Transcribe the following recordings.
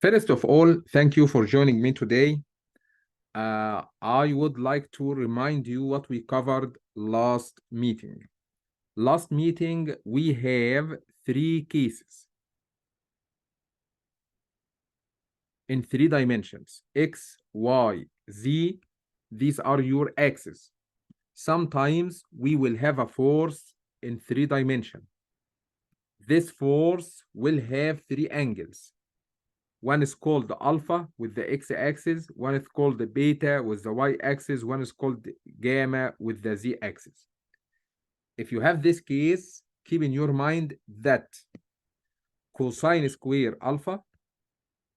First of all, thank you for joining me today. I would like to remind you what we covered last meeting. Last meeting, we have 3 cases in 3 dimensions, X, Y, Z. These are your axes. Sometimes we will have a force in 3 dimensions. This force will have 3 angles. One is called alpha with the x-axis, one is called the beta with the y-axis, one is called gamma with the z-axis. If you have this case, keep in your mind that cosine square alpha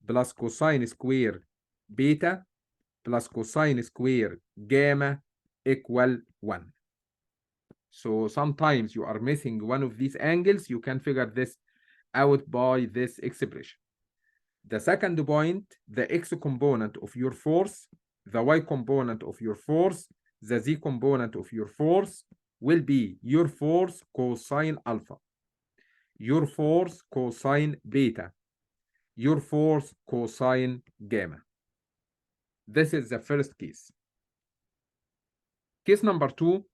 plus cosine square beta plus cosine square gamma equal 1. So sometimes you are missing one of these angles, you can figure this out by this expression. The second point, the x component of your force, the y component of your force, the z component of your force will be your force cosine alpha, your force cosine beta, your force cosine gamma. This is the first case. Case number 2,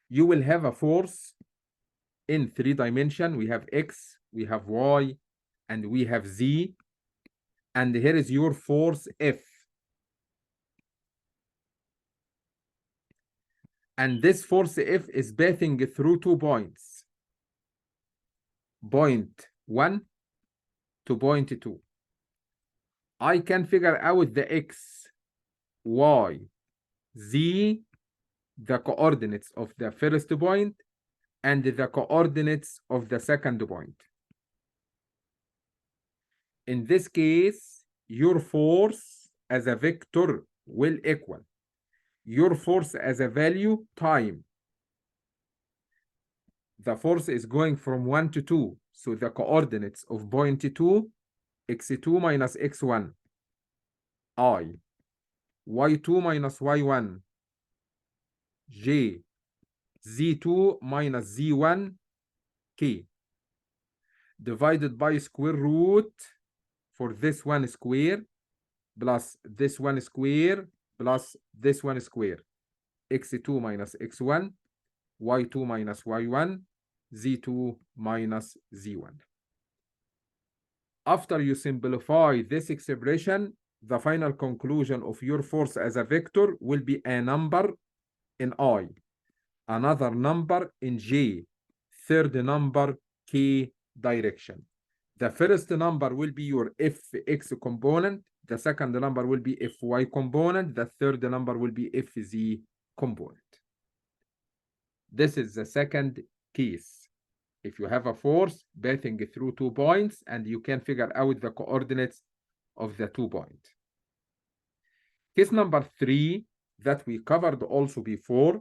you will have a force in 3 dimensions. We have x, we have y, and we have z. And here is your force F. And this force F is passing through 2 points. Point 1 to point 2. I can figure out the x, y, z, the coordinates of the first point, and the coordinates of the second point. In this case, your force as a vector will equal your force as a value time. The force is going from 1 to 2, so the coordinates of point 2, x2 minus x1, I, y2 minus y1, j, z2 minus z1, k, divided by square root for this one square plus this one square plus this one square, x2 minus x1, y2 minus y1, z2 minus z1. After you simplify this expression, the final conclusion of your force as a vector will be a number in I, another number in J, third number K direction. The first number will be your Fx component, the second number will be Fy component, the third number will be Fz component. This is the second case. If you have a force passing through 2 points and you can figure out the coordinates of the 2 points. Case number 3 that we covered also before,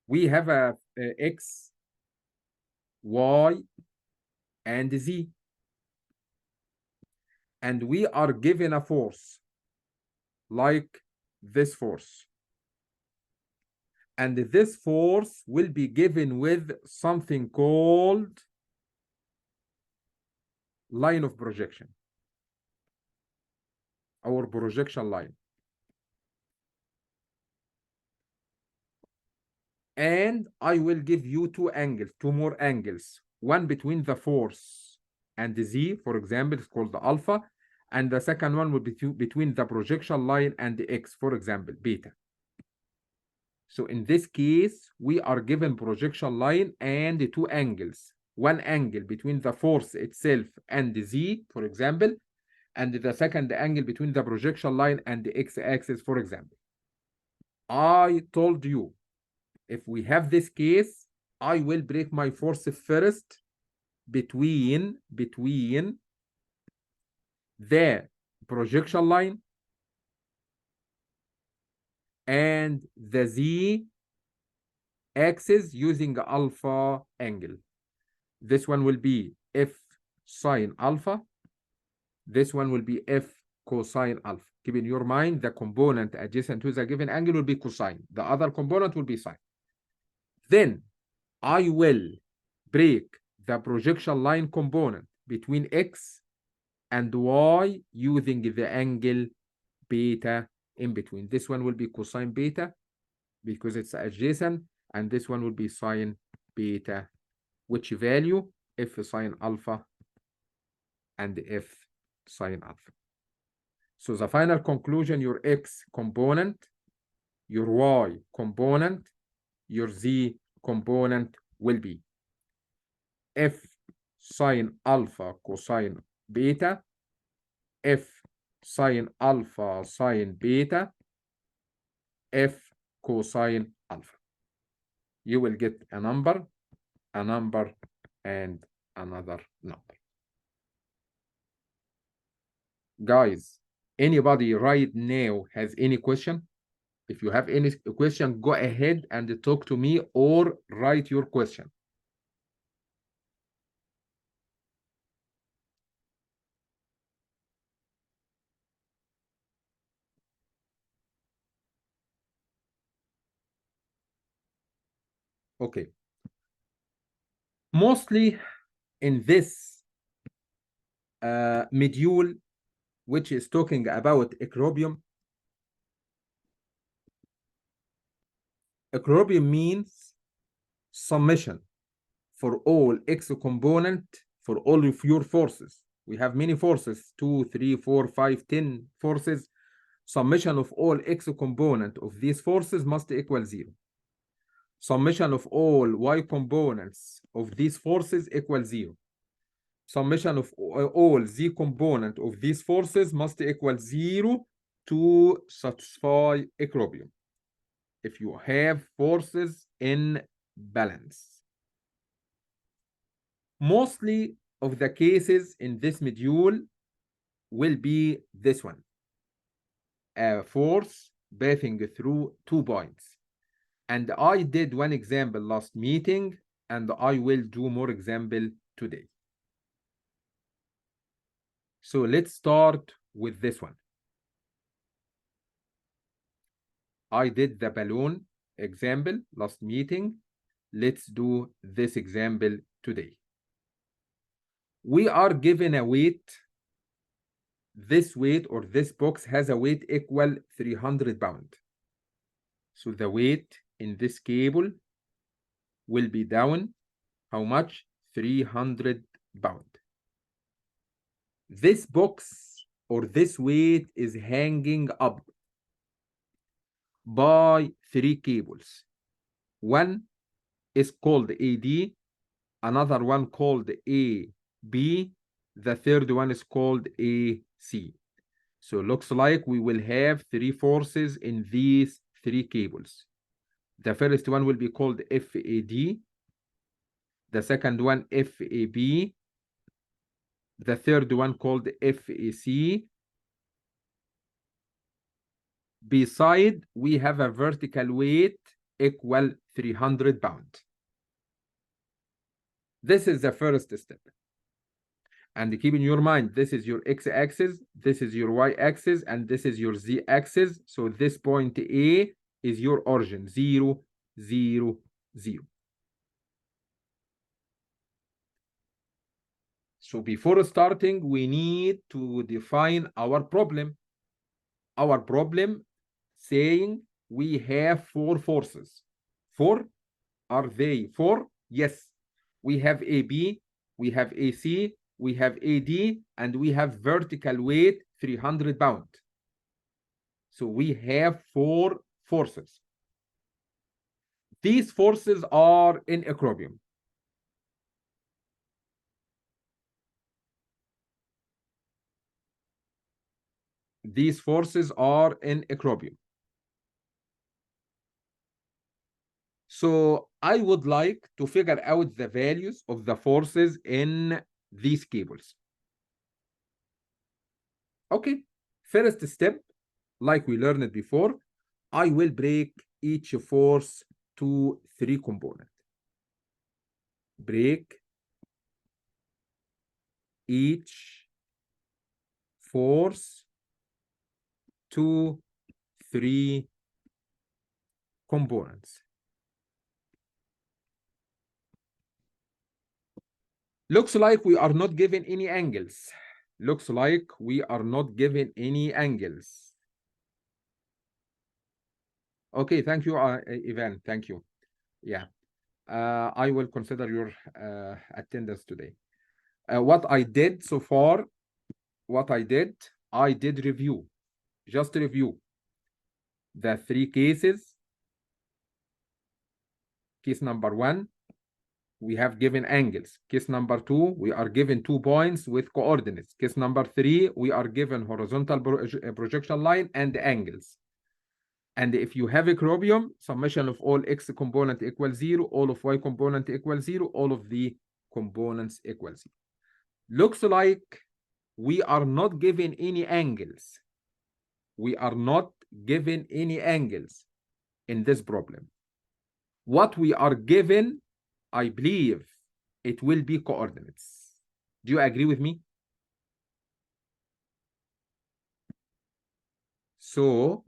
we have a x, y, and z. And we are given a force like this force. And this force will be given with something called line of projection, our projection line. And I will give you 2 angles, 2 more angles. One between the force and the z, for example, it's called the alpha. And the second one will be between the projection line and the x, for example, beta. So in this case, we are given projection line and 2 angles. One angle between the force itself and the z, for example, and the second angle between the projection line and the x-axis, for example. I told you, if we have this case, I will break my force first between the projection line and the z-axis using alpha angle. This one will be F sine alpha. This one will be F cosine alpha. Keep in your mind, the component adjacent to the given angle will be cosine. The other component will be sine. Then I will break the projection line component between X and Y using the angle beta in between. This one will be cosine beta because it's adjacent, and this one will be sine beta, which value? F sine alpha and F sine alpha. So the final conclusion, your X component, your Y component, your Z component will be F sine alpha cosine beta, F sine alpha sine beta, F cosine alpha. You will get a number, and another number. Guys, anybody right now has any question? If you have any question, go ahead and talk to me or write your question. Okay. Mostly in this module, which is talking about equilibrium, equilibrium means summation for all X component for all of your forces. We have many forces, 2, 3, 4, 5, 10 forces. Summation of all X component of these forces must equal 0. Summation of all Y components of these forces equals 0. Summation of all Z component of these forces must equal 0 to satisfy equilibrium if you have forces in balance. Mostly of the cases in this module will be this one. A force passing through 2 points. And I did one example last meeting, and I will do more example today. So let's start with this one. I did the balloon example last meeting. Let's do this example today. We are given a weight. This weight or this box has a weight equal 300 pounds. So the weight in this cable will be down how much? 300 pounds. This box or this weight is hanging up by 3 cables. One is called AD, another one called AB, the third one is called AC. So looks like we will have 3 forces in these 3 cables. The first one will be called FAD, the second one FAB, the third one called FAC. Beside, we have a vertical weight equal 300 pounds. This is the first step. And keep in your mind, this is your x-axis, this is your y-axis, and this is your z-axis. So this point A is your origin, 0, 0, 0. So before starting, we need to define our problem. Our problem saying we have 4 forces. 4? Are they 4? Yes. We have AB, we have AC, we have AD, and we have vertical weight 300 pounds. So we have 4 forces. These forces are in equilibrium. These forces are in equilibrium. So I would like to figure out the values of the forces in these cables. Okay, first step, like we learned before, I will break each force to 3 components. Break each force to 3 components. Looks like we are not given any angles. Looks like we are not given any angles. Okay, thank you, Ivan. Thank you. Yeah, I will consider your attendance today. What I did so far, I did review, just review the 3 cases. Case number 1, we have given angles. Case number 2, we are given 2 points with coordinates. Case number 3, we are given horizontal projection line and angles. And if you have equilibrium, summation of all x component equals 0, all of y component equals 0, all of the components equals 0. Looks like we are not given any angles. We are not given any angles in this problem. What we are given, I believe, it will be coordinates. Do you agree with me? So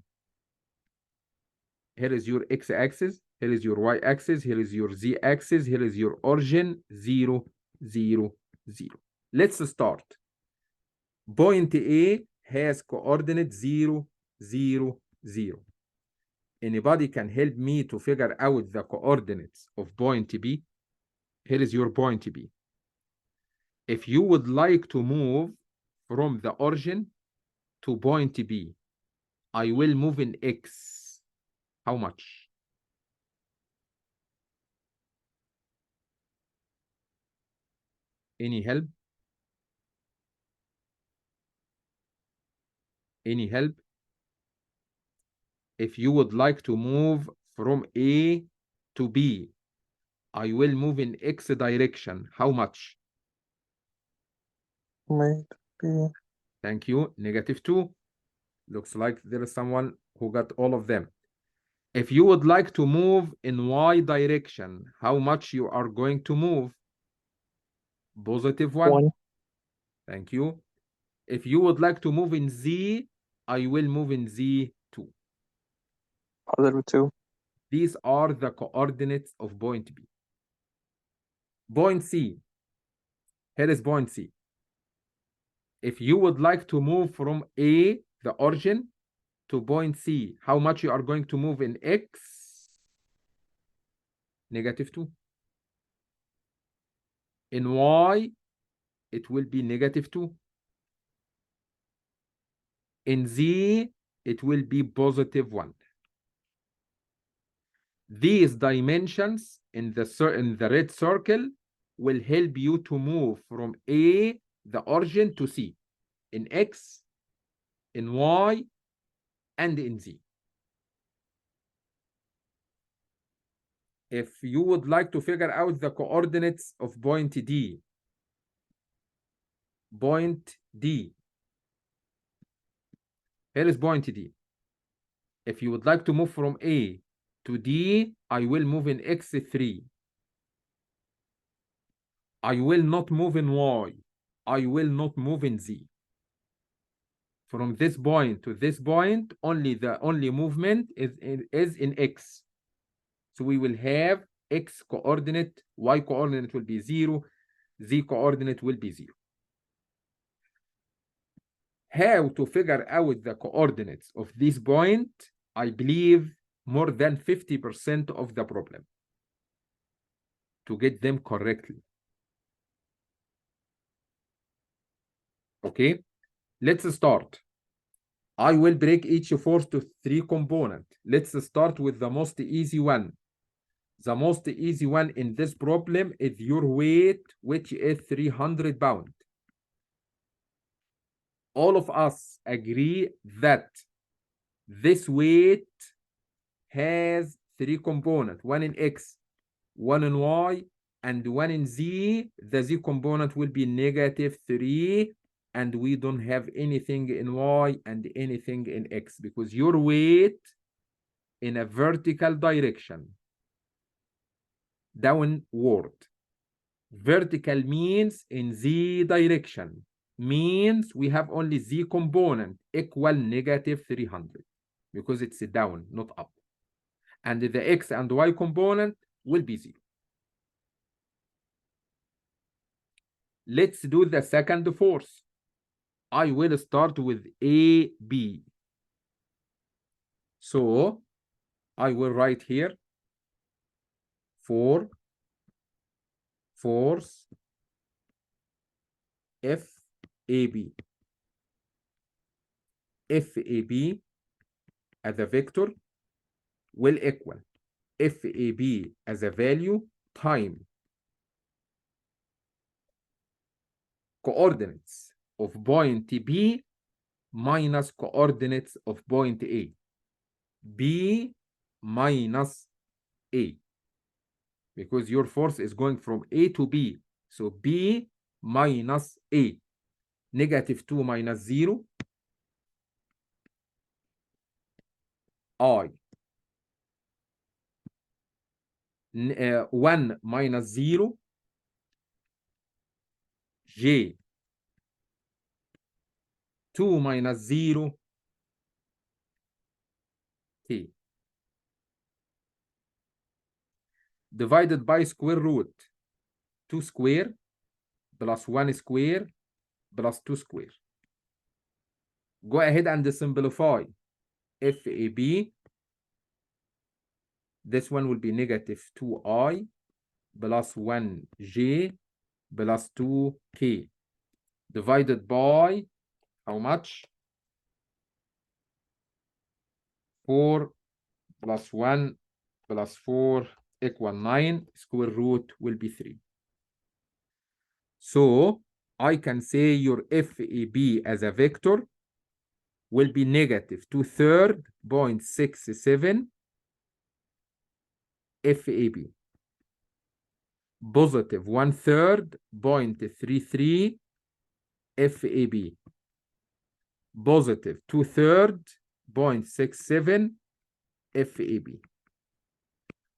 here is your x-axis, here is your y-axis, here is your z-axis, here is your origin, 0, 0, 0. Let's start. Point A has coordinate 0, 0, 0. Anybody can help me to figure out the coordinates of point B? Here is your point B. If you would like to move from the origin to point B, I will move in X. How much? Any help? Any help? If you would like to move from A to B, I will move in X direction. How much? Maybe. Thank you. -2. Looks like there is someone who got all of them. If you would like to move in Y direction, how much you are going to move? +1. 1. Thank you. If you would like to move in Z, I will move in Z2. +2. These are the coordinates of point B. Point C. Here is point C. If you would like to move from A, the origin, to point C, how much you are going to move in X? -2. In Y, it will be -2. In Z, it will be +1. These dimensions in the red circle will help you to move from A, the origin, to C, in X, in Y, and in Z. If you would like to figure out the coordinates of point D, here is point D. If you would like to move from A to D, I will move in X3. I will not move in Y. I will not move in Z. From this point to this point, the only movement is in X. So we will have X coordinate, Y coordinate will be 0, Z coordinate will be 0. How to figure out the coordinates of this point? I believe more than 50% of the problem to get them correctly. Okay, let's start. I will break each force to 3 components. Let's start with the most easy one. The most easy one in this problem is your weight, which is 300 pounds. All of us agree that this weight has 3 components, one in X, one in Y, and one in Z. The Z component will be -3, and we don't have anything in Y and anything in X because your weight in a vertical direction, downward. Vertical means in Z direction, means we have only Z component equal -300 because it's down, not up. And the X and Y component will be 0. Let's do the second force. I will start with AB. So I will write here for force FAB. FAB as a vector will equal FAB as a value time coordinates of point B minus coordinates of point A. B minus A. Because your force is going from A to B. So B minus A. -2 minus 0. I. 1 minus 0. J. 2 minus 0. T. Divided by square root. 2 square plus 1 square plus 2 square. Go ahead and simplify. FAB. This one will be -2I plus 1J plus 2K. Divided by how much? 4 plus 1 plus 4 equal 9. Square root will be 3. So I can say your FAB as a vector will be -2/3 0.67 FAB. Positive 1/3 0.33 FAB. Positive 2/3 0.67 FAB.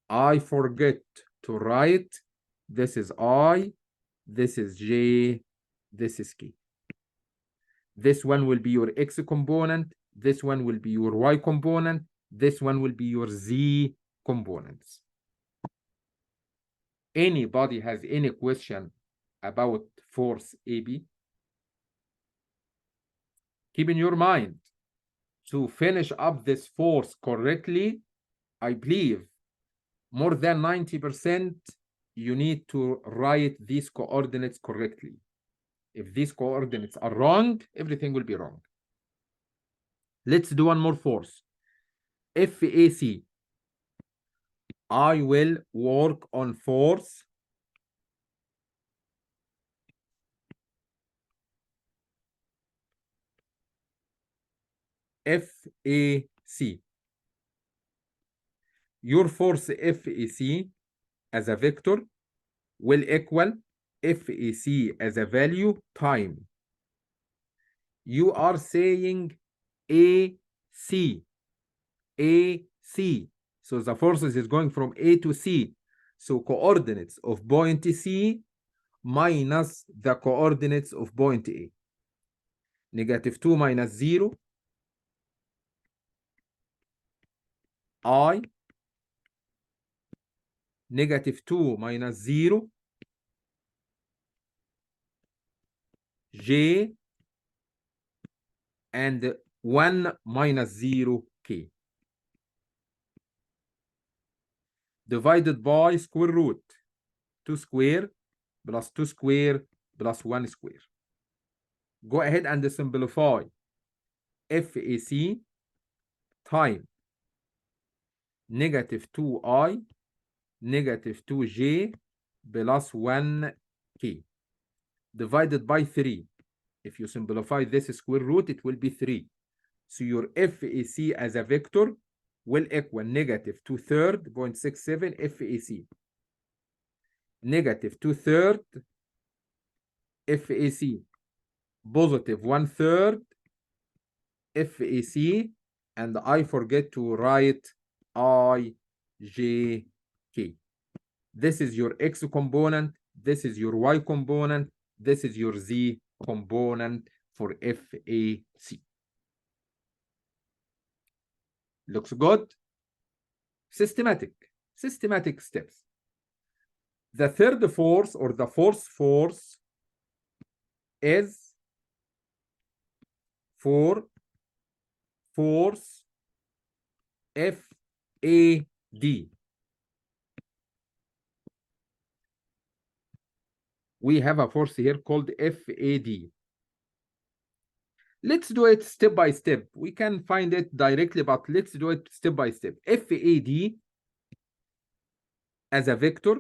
I forget to write. This is I, this is J, this is K. This one will be your X component. This one will be your Y component. This one will be your Z components. Anybody has any question about force AB? Keep in your mind, to finish up this force correctly, I believe more than 90% you need to write these coordinates correctly. If these coordinates are wrong, everything will be wrong. Let's do one more force. FAC. I will work on force FAC. Your force FAC as a vector will equal FAC as a value time. You are saying AC. AC. So the forces is going from A to C. So coordinates of point C minus the coordinates of point A. -2 minus 0. I. -2 minus 0. J. And 1 minus 0 K. Divided by square root. 2 square plus 2 square plus 1 square. Go ahead and simplify. FAC time -2I -2J plus 1K divided by 3. If you simplify this square root, it will be 3. So your FAC as a vector will equal -2/3 0.67 FAC. -2/3 FAC. Positive 1/3 FAC. And I forget to write IJK. This is your X component. This is your Y component. This is your Z component for FAC. Looks good? Systematic steps. The third force or the fourth force is for force FAD. We have a force here called FAD. Let's do it step by step. We can find it directly, but let's do it step by step. FAD as a vector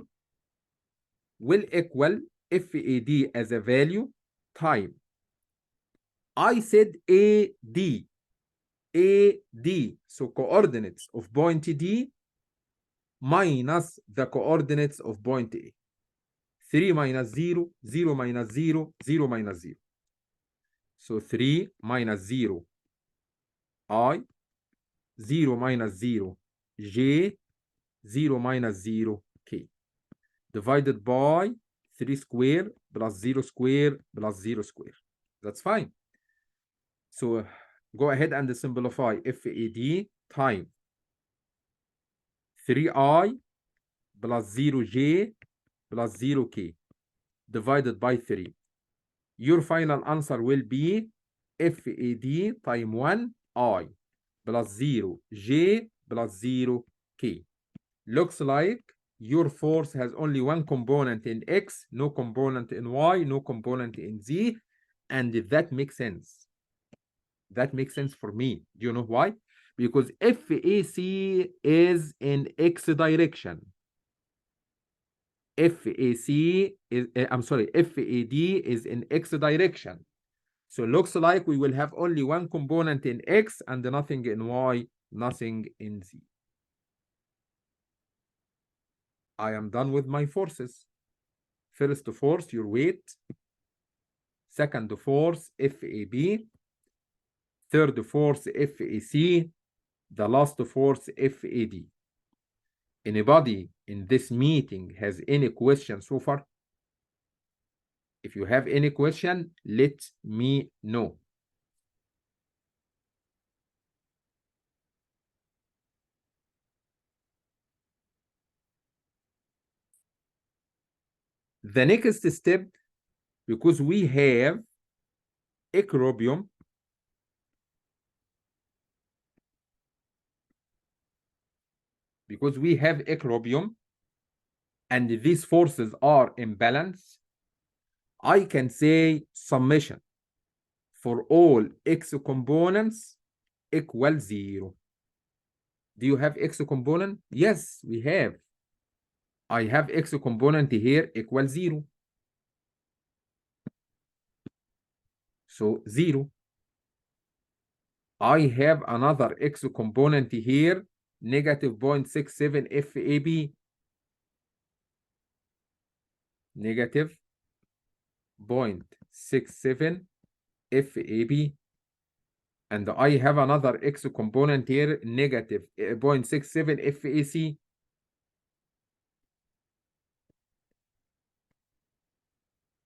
will equal FAD as a value time. I said AD. AD, so coordinates of point D minus the coordinates of point A. 3 minus 0, 0 minus 0, 0 minus 0. So 3 minus 0, I, 0 minus 0, J, 0 minus 0, K. Divided by 3 square plus 0 square plus 0 square. That's fine. So go ahead and simplify FAD time 3I plus 0J plus 0K divided by 3. Your final answer will be FAD time 1I plus 0J plus 0K. Looks like your force has only one component in X, no component in Y, no component in Z, and that makes sense. That makes sense for me. Do you know why? Because FAC is in X direction. FAC is, FAD is in X direction. So looks like we will have only one component in X and nothing in Y, nothing in Z. I am done with my forces. First force, your weight. Second force, FAB. Third force, FAC. The last force, FAD. Anybody in this meeting has any question so far? If you have any question, let me know. The next step, because we have equilibrium, and these forces are in balance, I can say summation for all X components equals 0. Do you have X component? Yes, we have. I have X component here equals 0. So 0. I have another X component here, negative 0.67 FAB. Negative 0.67 FAB. And I have another X component here, negative 0.67 FAC.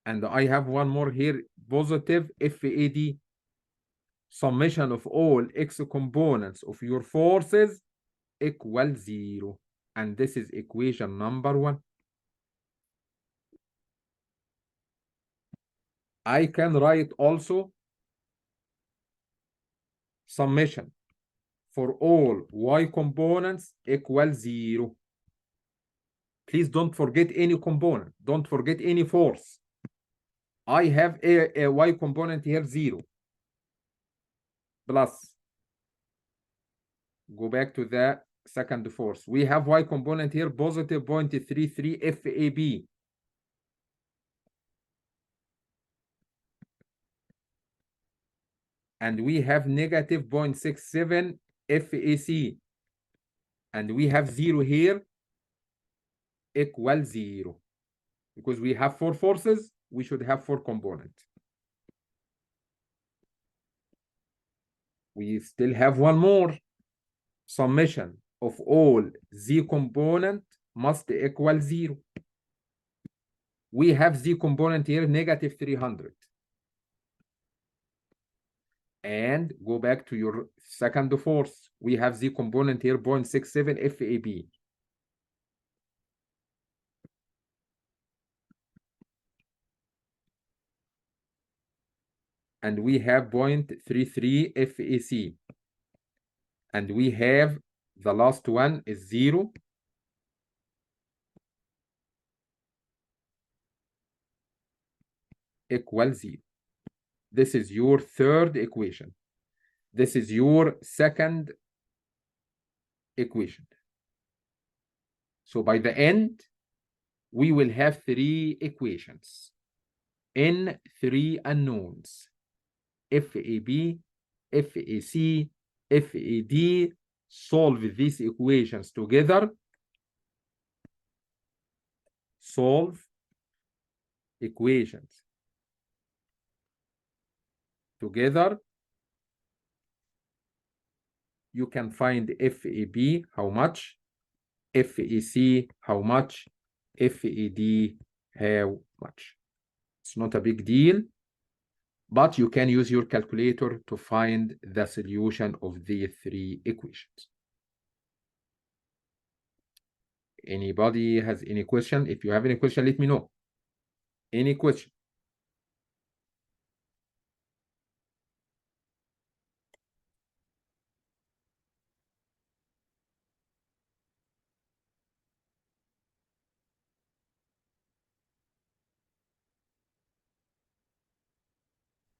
And I have one more here, positive FAD. Summation of all X components of your forces equals 0. And this is equation number 1. I can write also summation for all Y components equals 0. Please don't forget any component. Don't forget any force. I have a Y component here 0. Plus, go back to the second force. We have Y component here positive 0.33 FAB. And we have negative 0.67 FAC. And we have 0 here equals 0. Because we have 4 forces, we should have 4 components. We still have one more. Summation of all Z component must equal 0. We have Z component here negative 300. And go back to your second force. We have Z component here 0.67 FAB. and we have 0.33 FAC. And we have the last one is 0 equal 0. This is your third equation. This is your second equation. So by the end, we will have 3 equations in 3 unknowns: FAB, FAC, FAD. Solve these equations together. Solve equations together. You can find FAB how much, FAC how much, FAD how much. It's not a big deal, but you can use your calculator to find the solution of the 3 equations. Anybody has any question? If you have any question, let me know. Any question?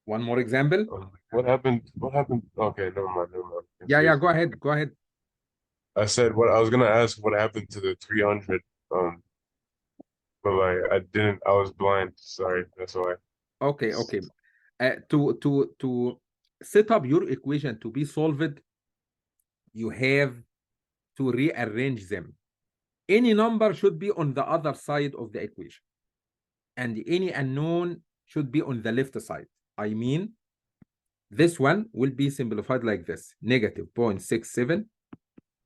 One more example. What happened? What happened? Okay, never mind. Yeah, go ahead. Go ahead. I said what I was gonna ask. What happened to the 300? But like I didn't. I was blind. Sorry, that's why. Okay. To set up your equation to be solved, you have to rearrange them. Any number should be on the other side of the equation, and any unknown should be on the left side. I mean, this one will be simplified like this: negative 0.67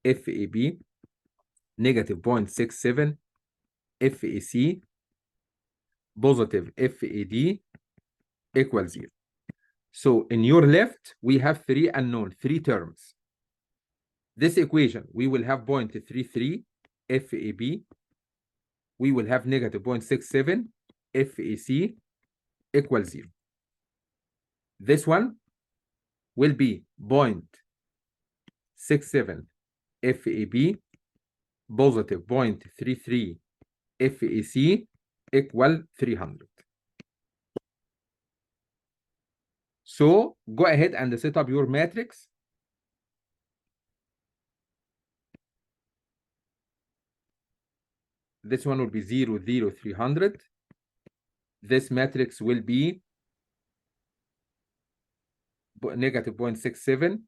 FAB, negative 0.67 FAC, positive FAD equals 0. So in your left, we have 3 unknown, 3 terms. This equation, we will have 0.33 FAB. We will have negative 0.67 FAC equals 0. This one will be 0.67 FAB, positive 0.33 FAC equal 300. So go ahead and set up your matrix. This one will be 0, 0, 300. This matrix will be negative 0.67,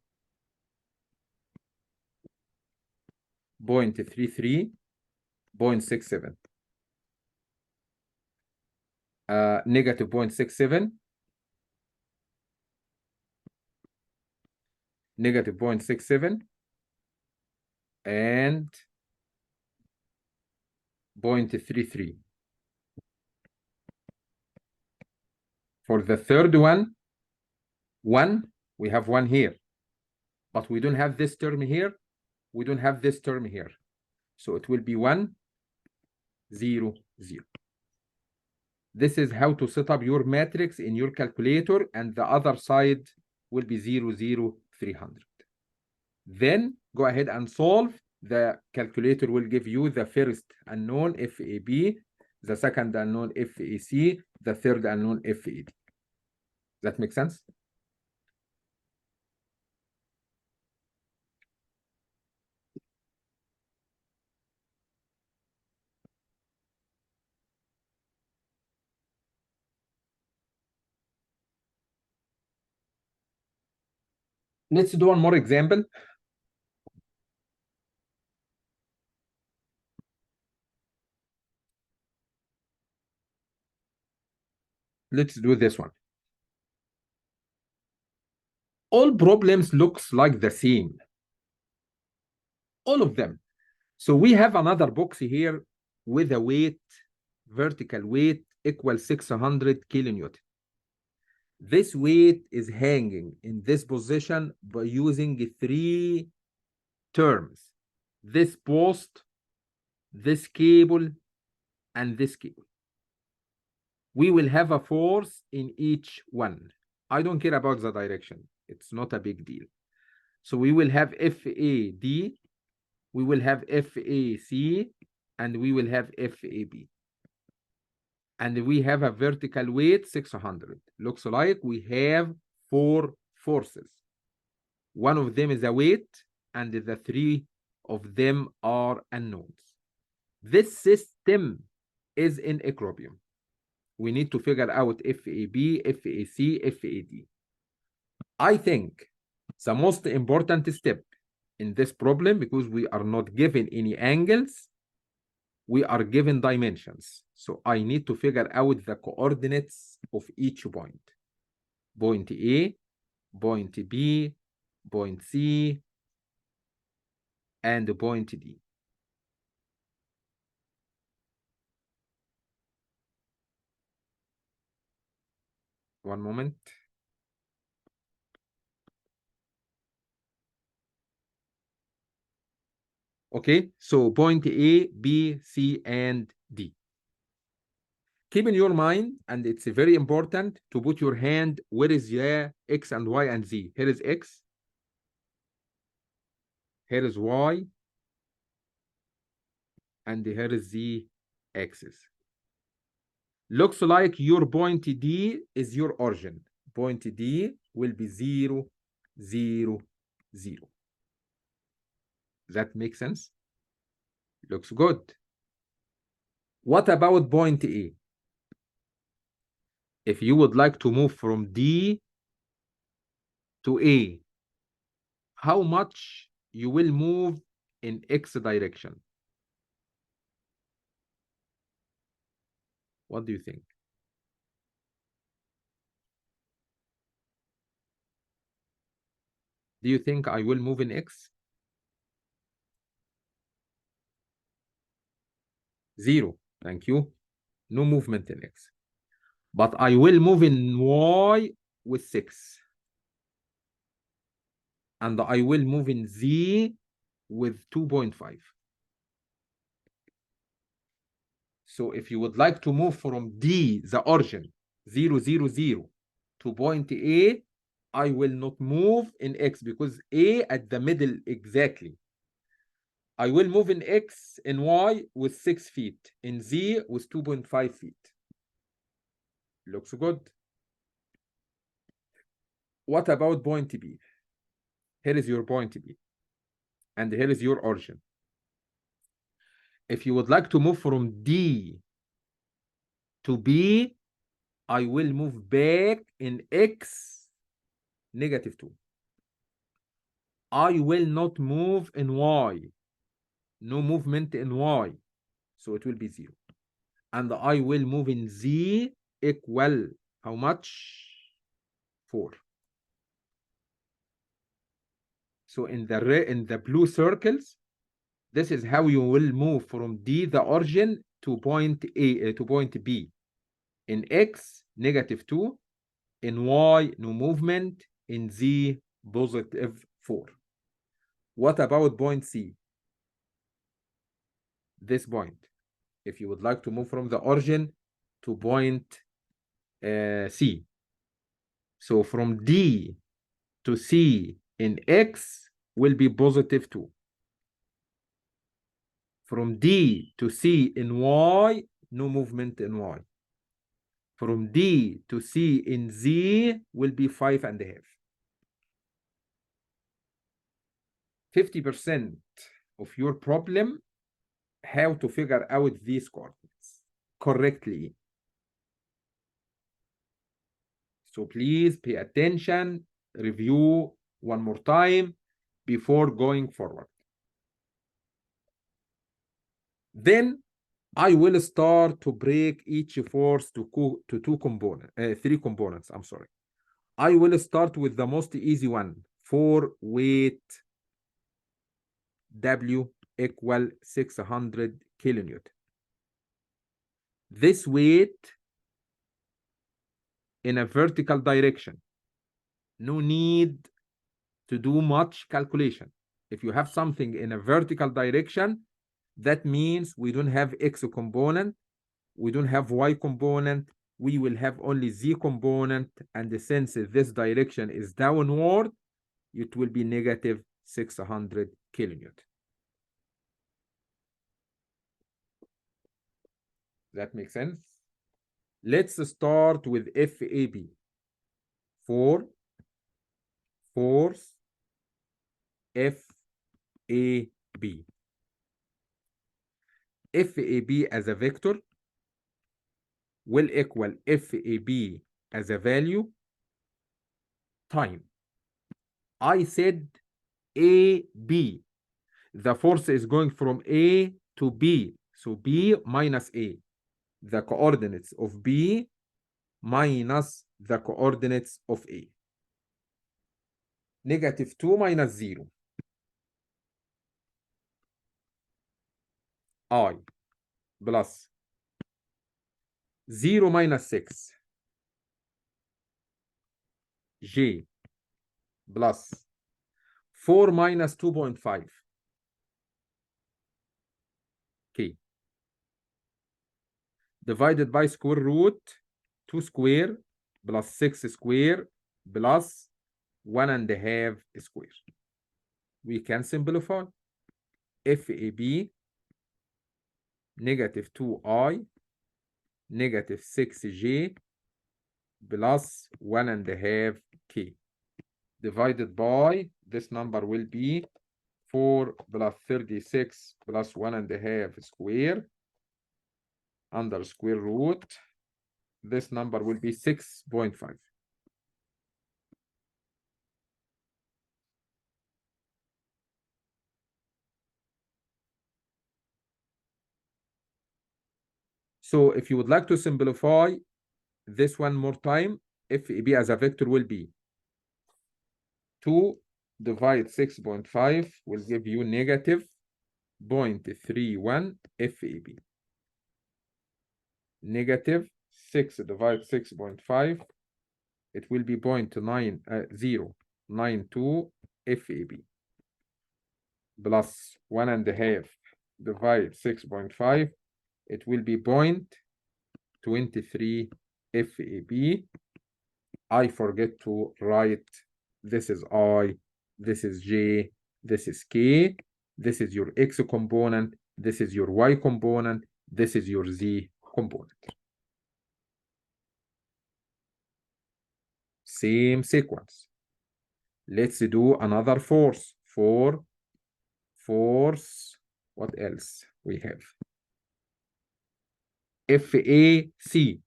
0.33, 0.67. Negative 0.67, negative 0.67, and 0.33. For the third one, we have 1 here, but we don't have this term here. We don't have this term here. So it will be 1, 0, 0. This is how to set up your matrix in your calculator, and the other side will be 0, 0, 300. Then go ahead and solve. The calculator will give you the first unknown FAB, the second unknown FAC, the third unknown FAD. That makes sense? Let's do one more example. Let's do this one. All problems looks like the same. All of them. So we have another box here with a weight, vertical weight equals 600 kilonewton. This weight is hanging in this position by using 3 terms: this post, this cable, and this cable. We will have a force in each one. I don't care about the direction. It's not a big deal. So we will have FAD, we will have FAC, and we will have FAB. And we have a vertical weight 600. Looks like we have 4 forces. One of them is a weight, and the 3 of them are unknowns. This system is in equilibrium. We need to figure out FAB, FAC, FAD. I think the most important step in this problem, because we are not given any angles, we are given dimensions. So I need to figure out the coordinates of each point. Point A, point B, point C, and point D. One moment. Okay, so point A, B, C, and D. Keep in your mind, and it's very important to put your hand where is the X and Y and Z. Here is X. Here is Y. And here is the axis. Looks like your point D is your origin. Point D will be 0, 0, 0. That makes sense? Looks good. What about point A? If you would like to move from D to A, how much you will move in X direction? What do you think? Do you think I will move in X? 0. Thank you. No movement in X. But I will move in Y with 6. And I will move in Z with 2.5. So if you would like to move from D, the origin, 0, 0, 0, to point A, I will not move in X because A at the middle exactly. I will move in X and Y with 6 feet, in Z with 2.5 feet. Looks good. What about point B? Here is your point B. And here is your origin. If you would like to move from D to B, I will move back in X -2. I will not move in Y. No movement in Y. So it will be 0. And I will move in Z equal how much? 4. So in the blue circles, this is how you will move from D, the origin, to point A to point B. In X, -2. In Y, no movement. In Z, +4. What about point C? This point. If you would like to move from the origin to point C. So from D to C in X will be +2. From D to C in Y, no movement in Y. From D to C in Z will be 5.5. 50% of your problem, how to figure out these coordinates correctly. So please pay attention, review one more time before going forward. Then I will start to break each force to 3 components. I'm sorry. I will start with the most easy one, for weight W equal 600 kilonewton. This weight in a vertical direction. No need to do much calculation. If you have something in a vertical direction, that means we don't have X component, we don't have Y component, we will have only Z component, and since this direction is downward, it will be negative 600 kilonewton. That makes sense? Let's start with FAB. For force FAB. FAB as a vector will equal FAB as a value time. I said AB. The force is going from A to B. So B minus A. The coordinates of B minus the coordinates of A. Negative 2 minus 0. I plus 0 minus 6. J plus 4 minus 2.5. K. Divided by square root 2 square plus 6 square plus 1.5 square. We can simplify. FAB negative 2I negative 6J plus 1.5 K divided by, this number will be 4 plus 36 plus 1.5 square under square root. This number will be 6.5. So if you would like to simplify this one more time, FAB as a vector will be 2 divide 6.5 will give you negative 0.31 FAB. Negative 6 divide 6.5, it will be 0.9092 FAB. Plus 1.5 divide 6.5, it will be 0.23 FAB. I forget to write, this is I, this is J, this is K, this is your X component, this is your Y component, this is your Z component. Same sequence. Let's do another force. For force, what else we have? FAC.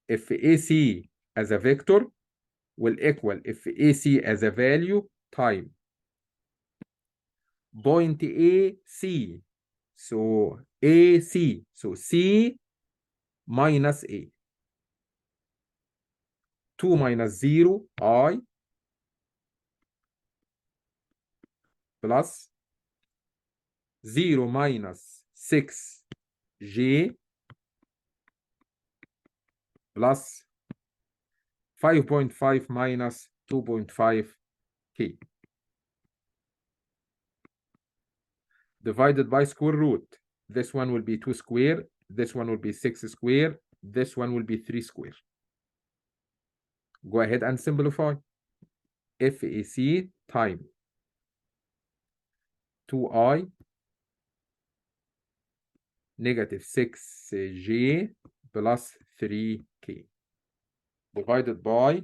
FAC as a vector will equal FAC as a value time point AC. So AC, so C minus A. 2 minus 0, I, plus 0 minus 6, J, plus 5.5 minus 2.5, K. Divided by square root. This one will be 2 square, this one will be 6 square, this one will be 3 square. Go ahead and simplify. FAC time 2I negative 6J plus 3K divided by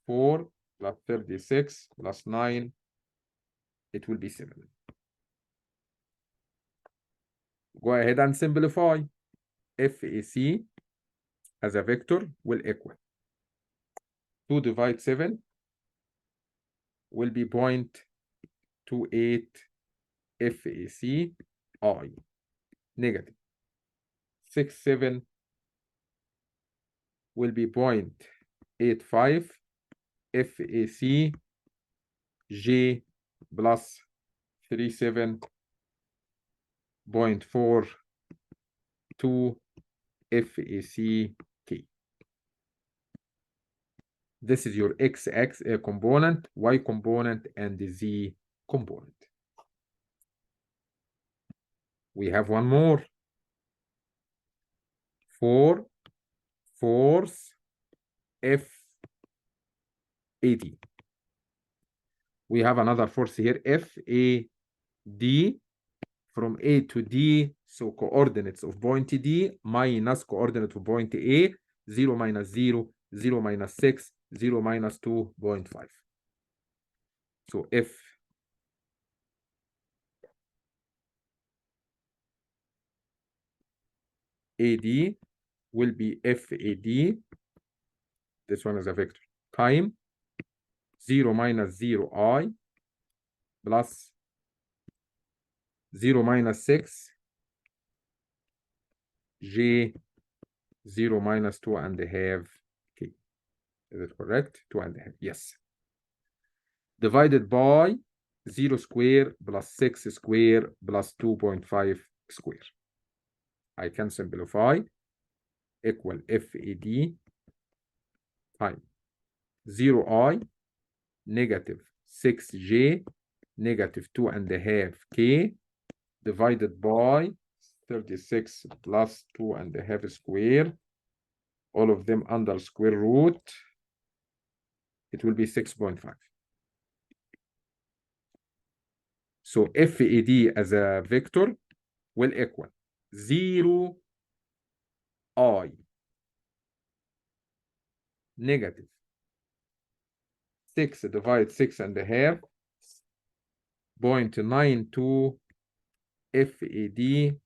4 plus 36 plus 9, it will be 7. Go ahead and simplify. FAC as a vector will equal 2 divide 7 will be 0.28 FAC I negative 6, 7 will be 0.85 FAC J plus 37 0.42 FAC K. This is your X component, Y component, and the Z component. We have one more. 4 force FAD. We have another force here, FAD, from A to D, so coordinates of point D minus coordinate of point A, 0 minus 0, 0 minus 6, 0 minus 2.5. So F AD will be FAD, this one is a vector, time 0 minus 0I plus 0 minus 6 J 0 minus 2.5 K. Is it correct? 2.5, yes. Divided by 0 square plus 6 square plus 2.5 square. I can simplify, equal FAD time 0I negative 6J negative 2.5 K divided by 36 plus 2.5 square, all of them under square root, it will be 6.5. So FAD as a vector will equal 0I negative 6 divided 6.5 0.92 FAD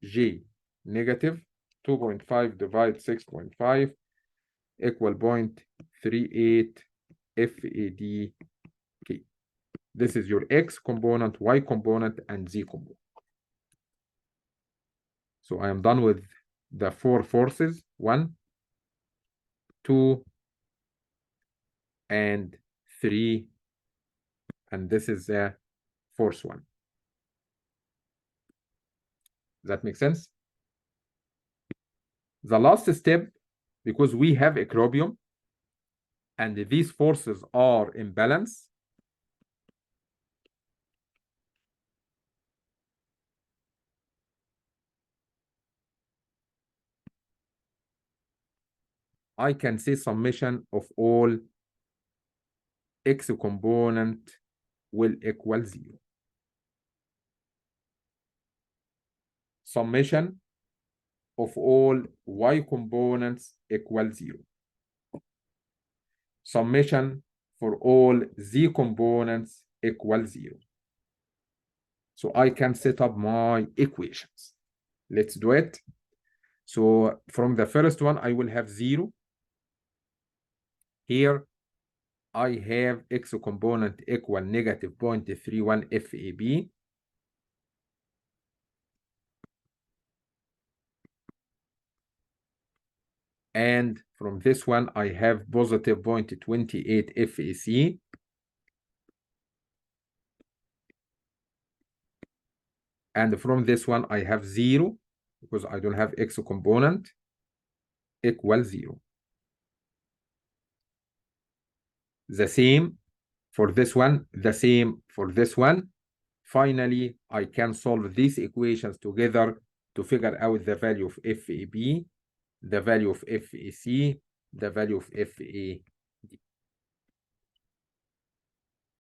J negative 2.5 divided 6.5 equal 0.38 FAD K. This is your X component, Y component, and Z component. So I am done with the 4 forces, 1, 2, and 3, and this is the force 1. Does that make sense? The last step, because we have equilibrium and these forces are in balance, I can say summation of all X component will equal 0. Summation of all Y components equal 0. Summation for all Z components equal 0. So I can set up my equations. Let's do it. So from the first one, I will have 0. Here, I have X component equal negative 0.31 FAB. And from this one, I have positive 0.28 FAC. And from this one, I have 0, because I don't have X component, equal 0. The same for this one, the same for this one. Finally, I can solve these equations together to figure out the value of FAB, the value of FAC, the value of FAD.